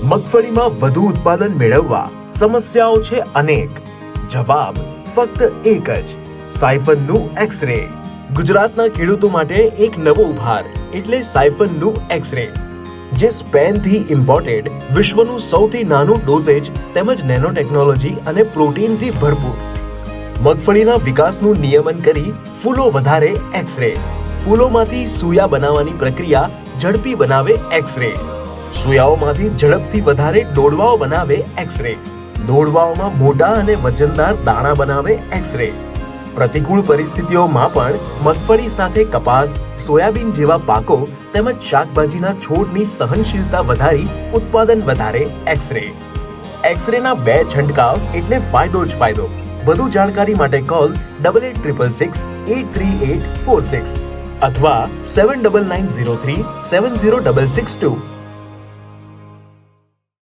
મગફળીમાં વધુ ઉત્પાદન મેળવવા સમસ્યાઓ છે અનેક. જવાબ ફક્ત એક જ: સાયફનનું એક્સ-રે. ગુજરાતના ખેડૂતો માટે એક નવો ઉપહાર એટલે સાયફનનું એક્સ-રે, જે સ્પેનથી ઇમ્પોર્ટેડ વિશ્વનું સૌથી નાનું ડોઝેજ તેમજ નેનો ટેકનોલોજી અને પ્રોટીનથી ભરપૂર. મગફળીના વિકાસનું નિયમન કરી ફૂલો વધારે એક્સ-રે. ફૂલોમાંથી સૂયા બનાવવાની પ્રક્રિયા ઝડપી બનાવે એક્સ-રે. સૂયાઓમાંથી ઝડપથી વધારે ડોડવાઓ બનાવે એક્સ-રે. ડોડવાઓમાં મોટા અને વજનદાર દાણા બનાવે એક્સ-રે. પ્રતિકૂળ પરિસ્થિતિઓમાં પણ મગફળી સાથે કપાસ, સોયાબીન જેવા પાકો તેમજ શાકભાજીના છોડની સહનશીલતા વધારી ઉત્પાદન વધારે એક્સ-રે. એક્સ-રેના 2 છંટકાવ એટલે ફાયદો જ ફાયદો. વધુ જાણકારી માટે કોલ 8866683846 અથવા 7990370662.